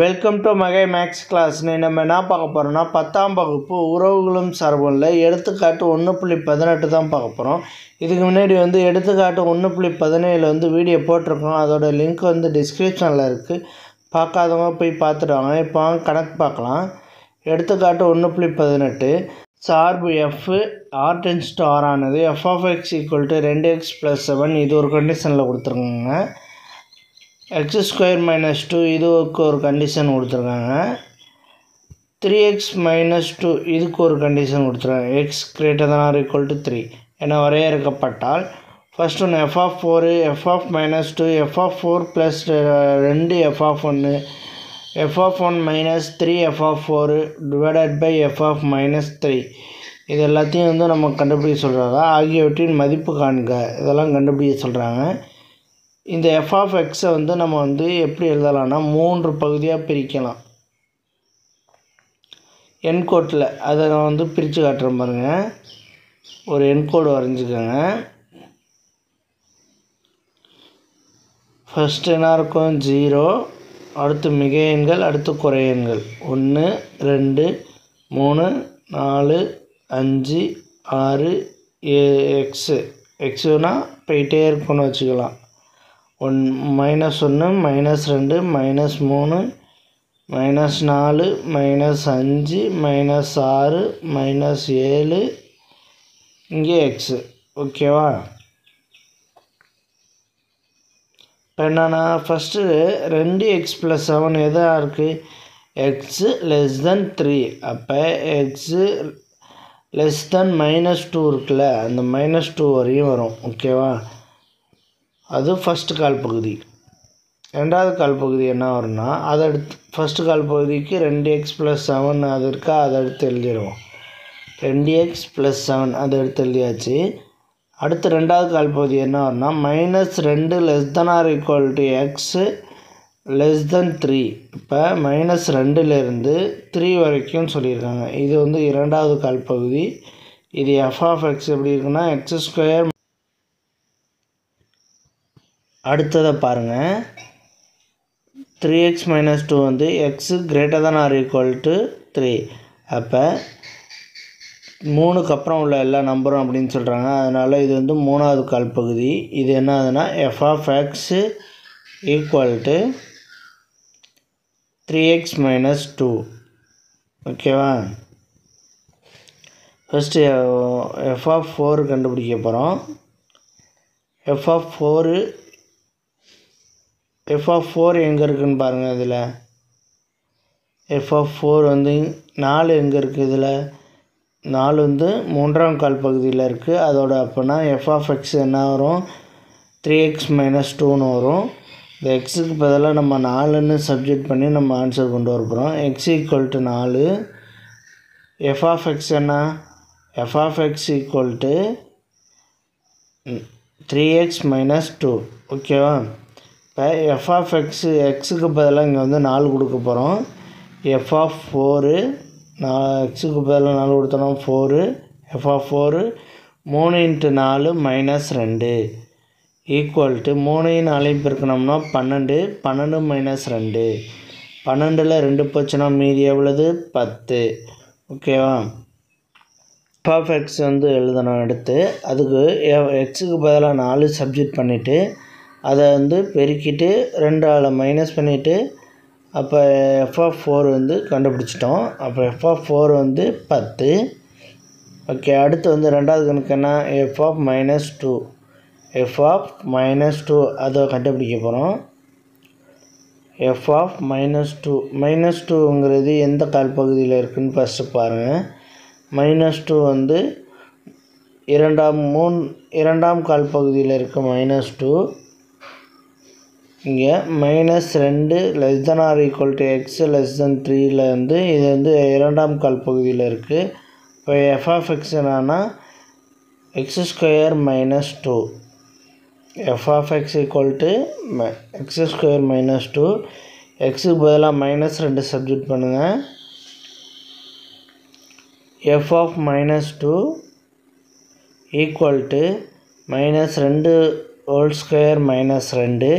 Welcome to மகை maths class. நம்ம என்ன பார்க்க போகிறோம்னா 10ஆம் வகுப்பு உறவுகளும் சார்புள்ள எடுத்துக்காட்டு 1.18 தான் பார்க்க போகிறோம். இதுக்கு முன்னாடி எடுத்துக்காட்டு 1.17 வீடியோ போட்டிருக்கோம். அதோட லிங்க் டிஸ்கிரிப்ஷனில் இருக்குது. பார்க்காதவங்க போய் பார்த்துடுவாங்க. இப்போ கணக்கு பார்க்கலாம். எடுத்துக்காட்டு 1.18 சார்பு f r ஆனது f of x = 2x + 7 இது ஒரு கண்டிஷனில் கொடுத்துருக்காங்க. x² - 2 இதுக்கு ஒரு கண்டிஷன் கொடுத்துருக்காங்க. 3x - 2 இதுக்கு ஒரு கண்டிஷன் கொடுத்துருக்காங்க. x ≥ 3 என வரையறுக்கப்பட்டால் ஃபர்ஸ்ட் ஒன்று f of 4 f of -2 f of 4 + 2 f of 1 f of 1 - 3 f of 4 / f of -3 இது எல்லாத்தையும் நம்ம கண்டுபிடிக்க சொல்கிறாங்க. ஆகியவற்றின் மதிப்பு காண்க இதெல்லாம் கண்டுபிடிக்க சொல்கிறாங்க. இந்த f of x நம்ம எப்படி எழுதலாம்னா 3 பகுதியாக பிரிக்கலாம். எண்கோட்டில் அதை நான் பிரித்து காட்டுறேன் பாருங்கள். ஒரு எண்கோடு வரைஞ்சிக்கோங்க. ஃபஸ்ட்டு என்ன இருக்கும் 0, அடுத்து மிகை எண்கள், அடுத்து குறை எண்கள் 1 2 3 4 5 6 7 எக்ஸுனா போயிட்டே இருக்குன்னு வச்சுக்கலாம். -1 -1 -2 -3 -4 -5 -6 -7 இங்கே எக்ஸு. ஓகேவா? இப்போ என்னன்னா ஃபஸ்ட்டு 2x + 7 எதாக இருக்குது x < 3. அப்போ x < -2 இருக்குல்ல, அந்த -2 வரையும் வரும். ஓகேவா? அது ஃபஸ்ட்டு கால் பகுதி. ரெண்டாவது கால் பகுதி என்ன வரும்னா அதை அடுத்து ஃபஸ்ட்டு கால் பகுதிக்கு 2x + 7 அது இருக்கா, அதை எடுத்து எழுதிடுவோம். 2x + 7 அதை எடுத்து எழுதியாச்சு. அடுத்து ரெண்டாவது கால் பகுதி என்ன வரும்னா -2 < x < 3. இப்போ -2லேருந்து 3 வரைக்கும் சொல்லியிருக்காங்க. இது இரண்டாவது கால் பகுதி. இது f of x எப்படி இருக்குன்னா x². அடுத்ததை பாருங்கள். 3x - 2 x ≥ 3. அப்போ 3க்கு அப்புறம் உள்ள எல்லா நம்பரும் அப்படின்னு சொல்கிறாங்க. அதனால் இது மூணாவது கால் பகுதி. இது என்ன ஆகுதுன்னா f of x = 3x - 2. ஓகேவா? ஃபஸ்ட்டு f of 4 கண்டுபிடிக்க போகிறோம். f of 4 எங்கே இருக்குதுன்னு பாருங்கள். இதில் f of 4 4 எங்கே இருக்குது? இதில் 4 மூன்றாம் கால் பகுதியில் இருக்குது. அதோட அப்போனா f of x என்ன வரும் 3x - 2ன்னு வரும். இந்த எக்ஸுக்கு பதிலாக நம்ம 4ன்னு சப்ஜெக்ட் பண்ணி நம்ம ஆன்சர் கொண்டு வர போகிறோம். x = 4. f of x என்ன f of x = 3x - 2. ஓகேவா? இப்போ f of xக்கு பதிலாக இங்கே 4 கொடுக்க போகிறோம். f of 4 xக்கு பதிலாக 4 கொடுத்தோன்னா 4 f of 4 3 × 4 - 2 = 3 4 பெருக்கணும்னா 12 12 - 2 12ல் 2 போச்சுன்னா மீதி எவ்வளவு 10. ஓகேவா? f of x எழுதணும். எடுத்து அதுக்கு xக்கு பதிலாக 4 சப்ஜெக்ட் பண்ணிவிட்டு அதை பெருக்கிட்டு 2ஆல் மைனஸ் பண்ணிவிட்டு அப்போ f of 4 கண்டுபிடிச்சிட்டோம். அப்போ f of 4 10. ஓகே. அடுத்து ரெண்டாவது கணக்கு என்ன f of -2 அதை கண்டுபிடிக்க போகிறோம். f of -2ங்கிறது எந்த கால் பகுதியில் இருக்குதுன்னு ஃபஸ்ட்டு பாருங்கள். -2 இரண்டாம் கால் பகுதியில் இருக்குது. -2 இங்கே -2 < x < 3ல் இது இரண்டாம் கால் பகுதியில் இருக்குது. இப்போ f of x என்னன்னா x² - 2. f of x = x² - 2. xக்கு பதிலாக -2 சப்ஜெக்ட் பண்ணுங்கள். f of -2 = -2 2 - 2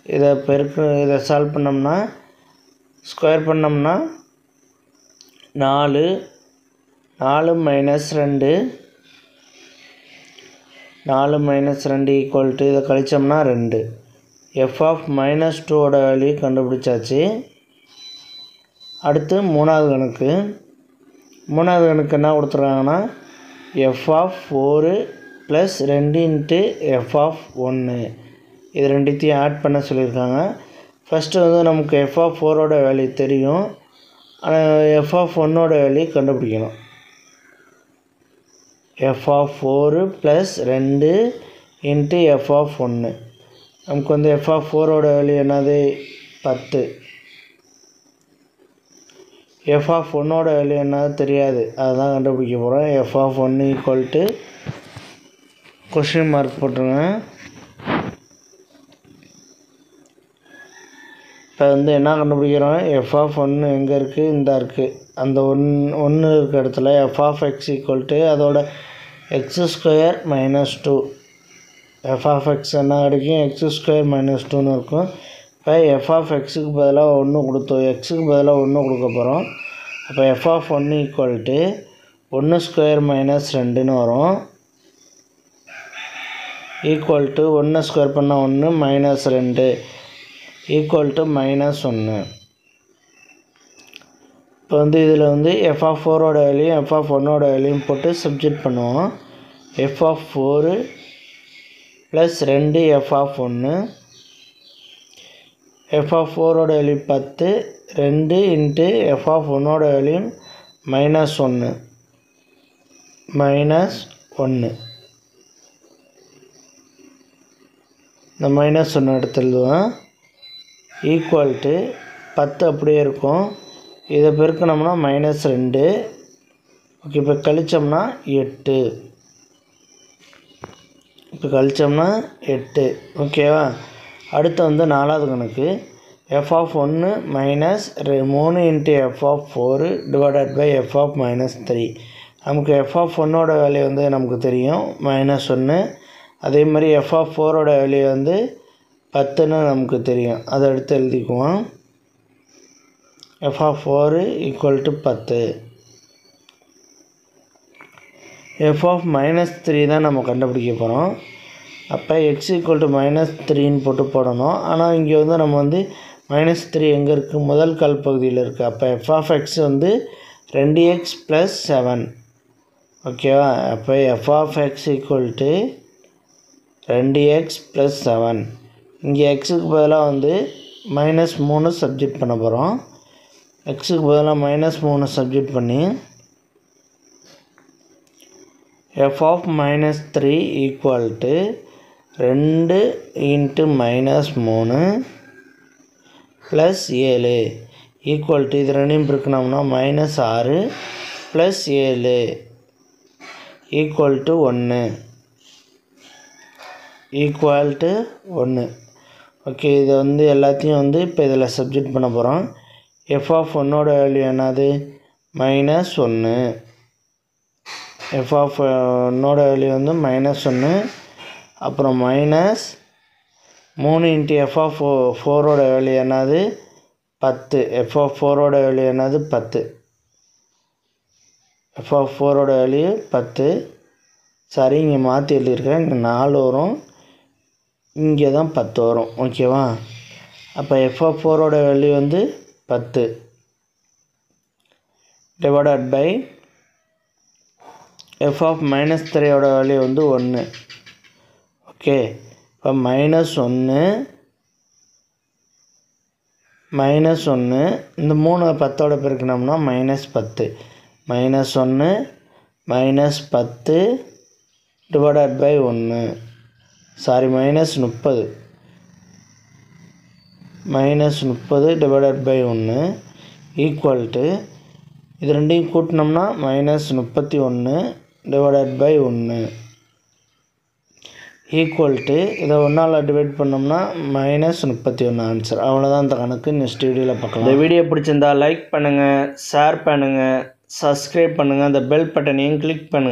இதை சால்வ் பண்ணோம்னா ஸ்கொயர் பண்ணோம்னா 4 மைனஸ் 2 ஈக்குவல் டு இதை கழிச்சோம்னா 2. எஃப் ஆஃப் மைனஸ் 2ஓட வேல்யூ கண்டுபிடிச்சாச்சு. அடுத்து மூணாவது கணக்கு என்ன கொடுத்துருக்காங்கன்னா f of 4 plus 2 into f of 1 இது ரெண்டுத்தையும் ஆட் பண்ண சொல்லியிருக்காங்க. ஃபஸ்ட்டு வந்து நமக்கு எஃப் ஆஃப் 4ஓட வேல்யூ தெரியும், ஆனால் எஃப் ஆஃப் 1ஓட வேல்யூ கண்டுபிடிக்கணும். F of 4 plus 2 into f of 1 நமக்கு வந்து எஃப் ஆஃப் 4ஓட வேல்யூ என்னது 10. எஃப் ஆஃப் 1ஓட வேல்யூ என்னது தெரியாது, அதுதான் கண்டுபிடிக்க போகிறோம். F of 1 equal to question mark போட்டுருங்க. இப்போ வந்து என்ன கண்டுபிடிக்கிறோம், எஃப் ஆஃப் 1 எங்கே இருக்குது, இந்த இருக்குது. அந்த ஒன்று இருக்க இடத்துல f of x equal to அதோட x² minus 2. F of X என்ன கிடைக்கும், x² மைனஸ் 2ன்னு இருக்கும். இப்போ எஃப் ஆஃப் எக்ஸுக்கு பதிலாக 1 கொடுத்தோம், எக்ஸுக்கு பதிலாக 1 கொடுக்க போகிறோம். அப்போ f of 1 equal to 1² minus 2ன்னு வரும். ஈக்குவல் டு 1 ஸ்கொயர் பண்ணால் 1 மைனஸ் 2 ஈக்குவல் டு மைனஸ் 1. இப்போ வந்து இதில் வந்து எஃப் ஆஃப் 4ஓட வேல்யூ எஃப் ஆஃப் 1ஓட வேல்யூயும் போட்டு சப்ஜெக்ட் பண்ணுவோம். F of 4 plus 2 f of 1 f of 4ஓட வேல்யூ 10 2 இன்ட்டு எஃப் ஆஃப் 1ஓட வேல்யூ மைனஸ் 1 இந்த மைனஸ் 1 எடுத்து எழுதுவேன். ஈக்குவல் டு 10 அப்படியே இருக்கும், இதை பெருக்கணும்னா மைனஸ் 2. ஓகே, இப்போ கழிச்சோம்னா 8. ஓகேவா. அடுத்து வந்து நாலாவது கணக்கு f of 1 minus 3 into f of 4 divided by f of minus 3. நமக்கு எஃப் ஆஃப் 1ஓட வேல்யூ வந்து நமக்கு தெரியும் மைனஸ் 1. அதே மாதிரி எஃப் ஆஃப் 4ஓட வேல்யூ வந்து 10ன்னு நமக்கு தெரியும், அதை எடுத்து எழுதிக்குவோம். F of 4 equal to 10. F of minus 3 தான் நம்ம கண்டுபிடிக்க போகிறோம். அப்போ எக்ஸ் ஈக்குவல் டு மைனஸ் 3ன்னு போடணும். ஆனால் இங்கே வந்து நம்ம வந்து மைனஸ் 3 எங்கே இருக்குது, முதல் கால் பகுதியில் இருக்குது. அப்போ எஃப் ஆஃப் எக்ஸ் வந்து 2x ப்ளஸ் 7. ஓகேவா. அப்போ f of x equal to 2x plus 7. இங்கே எக்ஸுக்கு பதிலாக வந்து மைனஸ் 3 சப்ஜெக்ட் பண்ண போகிறோம். எக்ஸுக்கு பதிலாக மைனஸ் 3 சப்ஜெக்ட் பண்ணி f of minus 3 equal to 2 into minus 3 plus 7 equal to இது ரெண்டையும் பிரிக்கணும்னா minus 6 plus 7 equal to 1. Okay, இதை வந்து எல்லாத்தையும் வந்து இப்போ இதில் சப்ஜெக்ட் பண்ண போகிறோம். எஃப் ஆஃப் 1ஓட வேல்யூ என்னது மைனஸ் 1. எஃப் ஆஃப் 1ஓட வேல்யூ வந்து மைனஸ் 1. அப்புறம் மைனஸ் 3 இன்ட்டு எஃப் ஆஃப் 4ஓட வேல்யூ என்னது 10. எஃப் ஆஃப் 4ஓட வேல்யூ என்னது 10. எஃப் ஆஃப் 4ஓட வேல்யூ 10. சரி, இங்கே மாற்றி எழுதியிருக்கேன். இங்கே 4 வரும், இங்கே தான் 10 வரும். ஓகேவா. அப்போ எஃப் ஆஃப் 4ஓட வேல்யூ வந்து 10 divided by f of minus 3ஓட வேல்யூ வந்து 1. ஓகே, இப்போ மைனஸ் 1 இந்த 3 10ஓட பெருக்கணும்னா minus 10. Minus 1 minus 10 divided by 1. Sorry, minus 30. Minus 30 divided by 1 equal to இது ரெண்டையும் கூட்டினோம்னா minus 31 divided by 1 equal to இதை 1ஆல் டிவைட் பண்ணோம்னா மைனஸ் 31 ஆன்சர். அவ்வளோதான் இந்த கணக்கு. நெக்ஸ்ட் வீடியோவில் பார்க்கலாம். இந்த வீடியோ பிடிச்சிருந்தால் லைக் பண்ணுங்கள், ஷேர் பண்ணுங்கள், சப்ஸ்கிரைப் பண்ணுங்கள், அந்த பெல் பட்டனையும் கிளிக் பண்ணுங்கள்.